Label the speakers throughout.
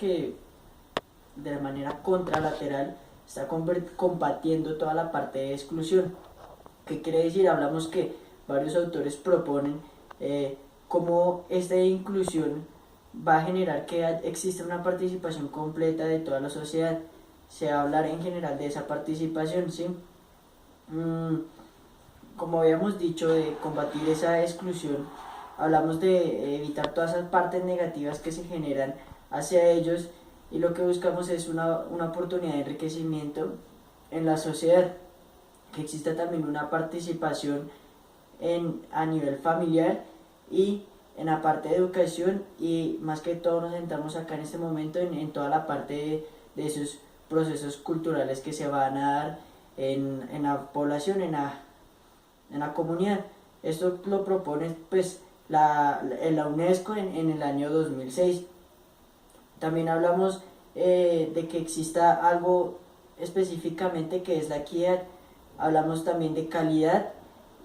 Speaker 1: que de manera contralateral está combatiendo toda la parte de exclusión. ¿Qué quiere decir? Hablamos que varios autores proponen cómo esta inclusión va a generar que exista una participación completa de toda la sociedad. Se va a hablar en general de esa participación, ¿sí? Como habíamos dicho, de combatir esa exclusión, hablamos de evitar todas esas partes negativas que se generan hacia ellos, y lo que buscamos es una oportunidad de enriquecimiento en la sociedad, que exista también una participación a nivel familiar y en la parte de educación, y más que todo nos centramos acá en este momento en toda la parte de esos procesos culturales que se van a dar en la población, en la comunidad. Esto lo propone pues la UNESCO en el año 2006. También hablamos de que exista algo específicamente que es la equidad. Hablamos también de calidad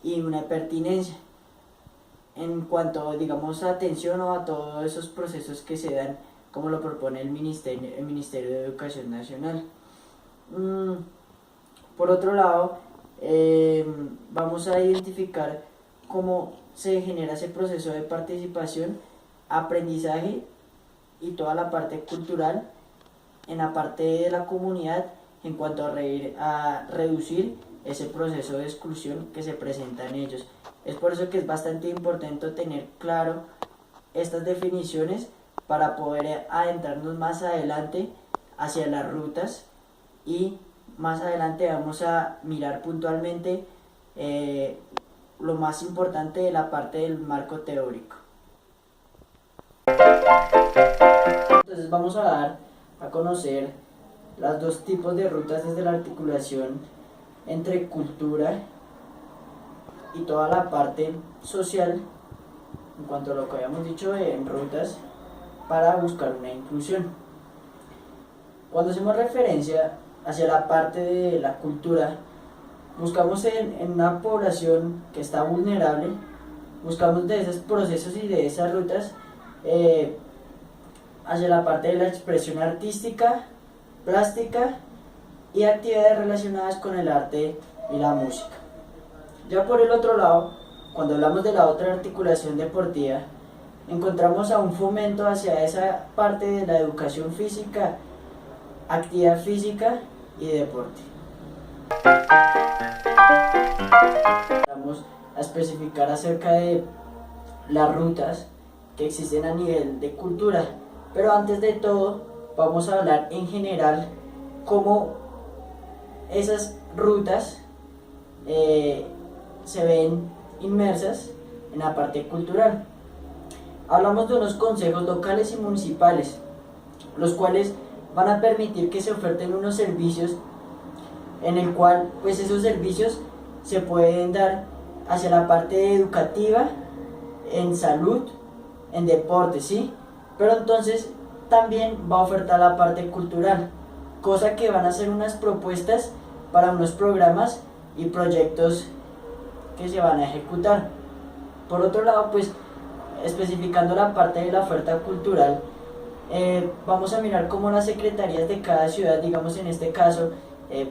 Speaker 1: y una pertinencia en cuanto, digamos, a atención o a todos esos procesos que se dan, como lo propone el Ministerio de Educación Nacional. Por otro lado, vamos a identificar cómo se genera ese proceso de participación, aprendizaje y toda la parte cultural en la parte de la comunidad en cuanto a reducir ese proceso de exclusión que se presenta en ellos. Es por eso que es bastante importante tener claro estas definiciones para poder adentrarnos más adelante hacia las rutas, y más adelante vamos a mirar puntualmente lo más importante de la parte del marco teórico. Entonces vamos a dar a conocer los dos tipos de rutas desde la articulación entre cultura y toda la parte social en cuanto a lo que habíamos dicho en rutas para buscar una inclusión. Cuando hacemos referencia hacia la parte de la cultura, buscamos en una población que está vulnerable, buscamos de esos procesos y de esas rutas hacia la parte de la expresión artística, plástica y actividades relacionadas con el arte y la música. Ya por el otro lado, cuando hablamos de la otra articulación deportiva, encontramos a un fomento hacia esa parte de la educación física, actividad física y deporte. Vamos a especificar acerca de las rutas que existen a nivel de cultura, pero antes de todo vamos a hablar en general cómo esas rutas se ven inmersas en la parte cultural. Hablamos de unos consejos locales y municipales, los cuales van a permitir que se oferten unos servicios en el cual pues esos servicios se pueden dar hacia la parte educativa, en salud, en deporte, ¿sí? Pero entonces también va a ofertar la parte cultural, cosa que van a ser unas propuestas para unos programas y proyectos que se van a ejecutar. Por otro lado, pues especificando la parte de la oferta cultural, vamos a mirar cómo las secretarías de cada ciudad, digamos en este caso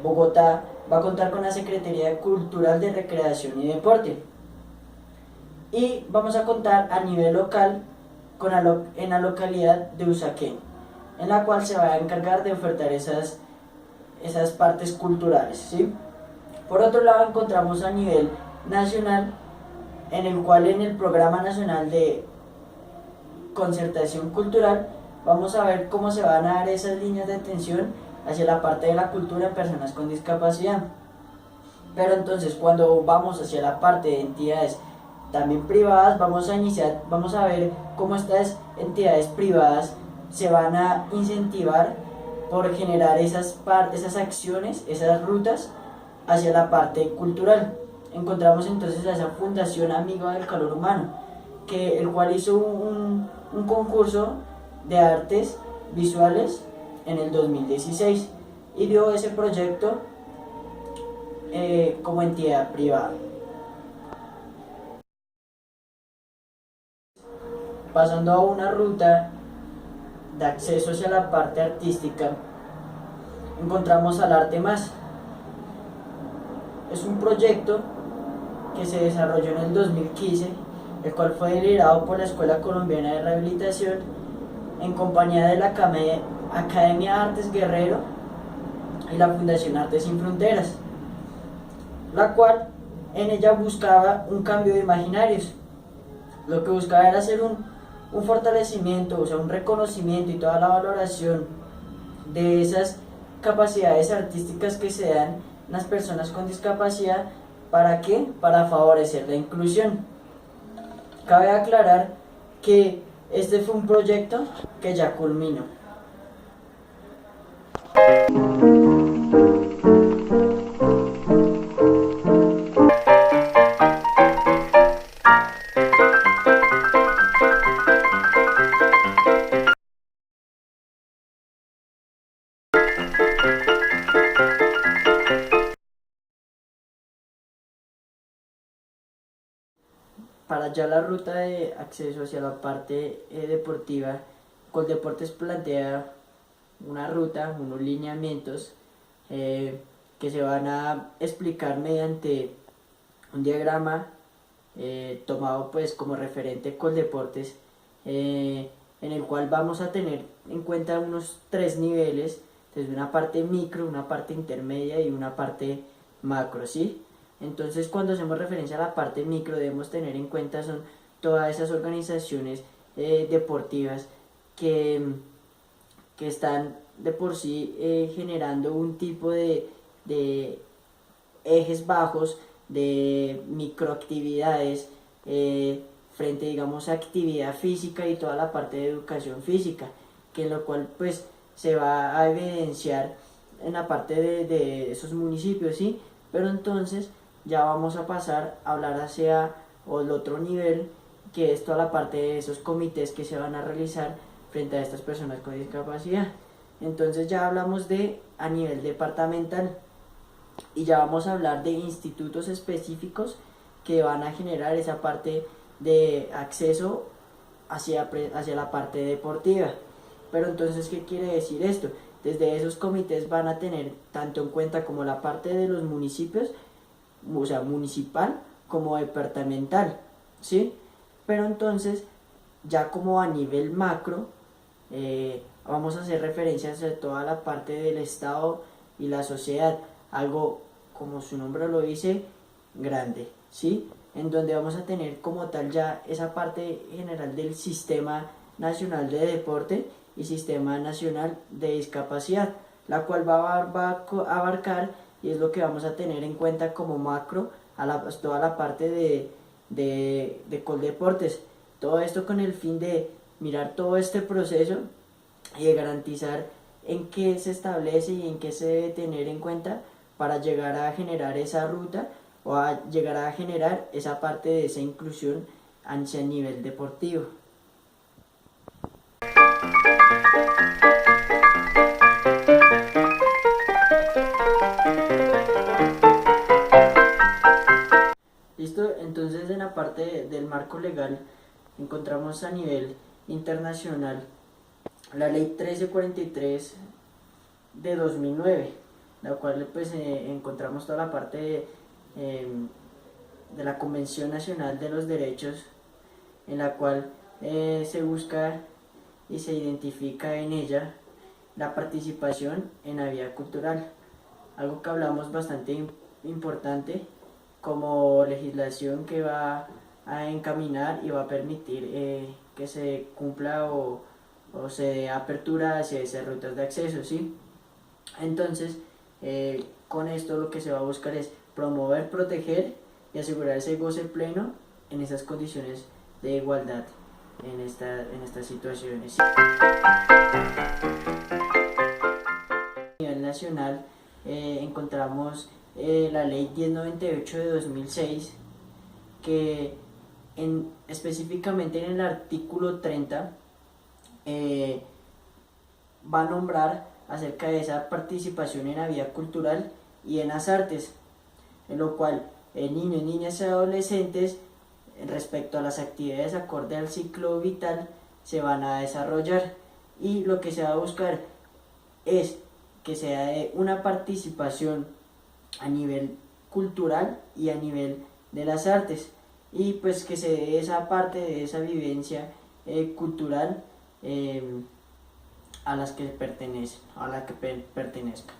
Speaker 1: Bogotá, va a contar con la Secretaría Cultural de Recreación y Deporte, y vamos a contar a nivel local en la localidad de Usaquén, en la cual se va a encargar de ofertar esas partes culturales, ¿sí? Por otro lado, encontramos a nivel nacional, en el cual en el Programa Nacional de Concertación Cultural vamos a ver cómo se van a dar esas líneas de atención hacia la parte de la cultura en personas con discapacidad. Pero entonces cuando vamos hacia la parte de entidades también privadas, vamos a ver cómo estas entidades privadas se van a incentivar por generar esas acciones, esas rutas hacia la parte cultural. Encontramos entonces a esa Fundación Amiga del Calor Humano, el cual hizo un concurso de artes visuales en el 2016 y dio ese proyecto como entidad privada. Pasando a una ruta de acceso hacia la parte artística, encontramos al Arte Más. Es un proyecto que se desarrolló en el 2015, el cual fue liderado por la Escuela Colombiana de Rehabilitación en compañía de la Academia Artes Guerrero y la Fundación Artes Sin Fronteras, la cual en ella buscaba un cambio de imaginarios. Lo que buscaba era hacer un fortalecimiento, o sea, un reconocimiento y toda la valoración de esas capacidades artísticas que se dan en las personas con discapacidad. ¿Para qué? Para favorecer la inclusión. Cabe aclarar que este fue un proyecto que ya culminó. Para ya la ruta de acceso hacia la parte deportiva, Coldeportes plantea una ruta, unos lineamientos que se van a explicar mediante un diagrama tomado pues como referente Coldeportes, en el cual vamos a tener en cuenta unos 3 niveles, desde una parte micro, una parte intermedia y una parte macro, ¿sí? Entonces, cuando hacemos referencia a la parte micro, debemos tener en cuenta son todas esas organizaciones deportivas que están de por sí generando un tipo de ejes bajos de microactividades frente, digamos, a actividad física y toda la parte de educación física, que en lo cual pues se va a evidenciar en la parte de esos municipios, ¿sí? Pero entonces ya vamos a pasar a hablar hacia el otro nivel, que es toda la parte de esos comités que se van a realizar frente a estas personas con discapacidad. Entonces ya hablamos de a nivel departamental y ya vamos a hablar de institutos específicos que van a generar esa parte de acceso hacia la parte deportiva. Pero entonces, ¿qué quiere decir esto? Desde esos comités van a tener tanto en cuenta como la parte de los municipios, o sea, municipal como departamental, ¿sí? Pero entonces, ya como a nivel macro, vamos a hacer referencias a toda la parte del Estado y la sociedad, algo como su nombre lo dice, grande, ¿sí? En donde vamos a tener como tal ya esa parte general del Sistema Nacional de Deporte y Sistema Nacional de Discapacidad, la cual va a abarcar, y es lo que vamos a tener en cuenta como macro, toda la parte de Coldeportes. Todo esto con el fin de mirar todo este proceso y de garantizar en qué se establece y en qué se debe tener en cuenta para llegar a generar esa ruta o a llegar a generar esa parte de esa inclusión hacia el nivel deportivo. Listo, entonces en la parte del marco legal encontramos a nivel internacional la ley 1343 de 2009, la cual pues encontramos toda la parte de la Convención Nacional de los Derechos, en la cual se busca y se identifica en ella la participación en la vida cultural, algo que hablamos bastante importante como legislación que va a encaminar y va a permitir que se cumpla o se dé apertura hacia esas rutas de acceso, ¿sí? Entonces, con esto lo que se va a buscar es promover, proteger y asegurar ese goce pleno en esas condiciones de igualdad en estas situaciones. A nivel nacional encontramos la ley 1098 de 2006, que específicamente en el artículo 30 va a nombrar acerca de esa participación en la vida cultural y en las artes, en lo cual niños, niñas y adolescentes respecto a las actividades acorde al ciclo vital se van a desarrollar. y lo que se va a buscar es que sea una participación a nivel cultural y a nivel de las artes, y pues que se dé esa parte de esa vivencia cultural a las que pertenecen, a la que pertenezcan.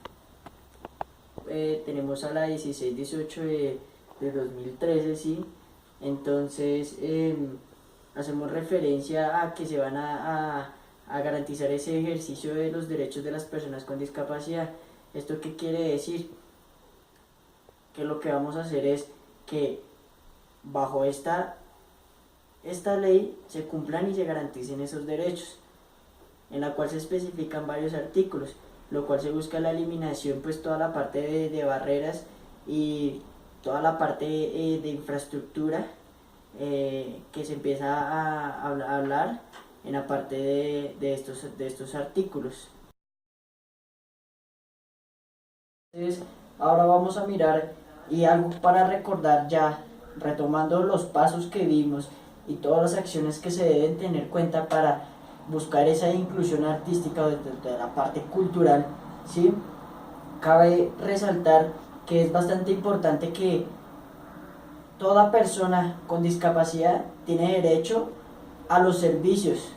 Speaker 1: Tenemos a la 1618 de 2013, ¿sí? Entonces hacemos referencia a que se van a garantizar ese ejercicio de los derechos de las personas con discapacidad. ¿Esto qué quiere decir? Que lo que vamos a hacer es que bajo esta ley se cumplan y se garanticen esos derechos, en la cual se especifican varios artículos, lo cual se busca la eliminación, pues toda la parte de barreras y toda la parte de infraestructura que se empieza a hablar en la parte de estos artículos. Entonces, ahora vamos a mirar y algo para recordar ya, retomando los pasos que vimos y todas las acciones que se deben tener en cuenta para buscar esa inclusión artística de la parte cultural, ¿sí? Cabe resaltar que es bastante importante que toda persona con discapacidad tiene derecho a los servicios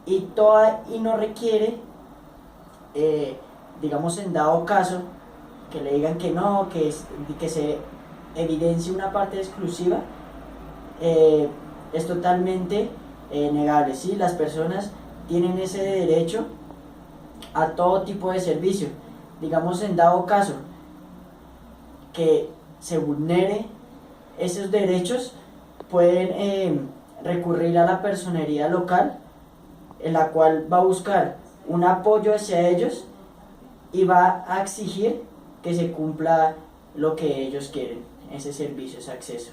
Speaker 1: y no requiere, digamos en dado caso, que le digan que no, que se evidencie una parte exclusiva, es totalmente negable, ¿sí? Las personas tienen ese derecho a todo tipo de servicio. Digamos en dado caso que se vulnere esos derechos, pueden recurrir a la personería local, en la cual va a buscar un apoyo hacia ellos y va a exigir que se cumpla lo que ellos quieren, ese servicio, ese acceso.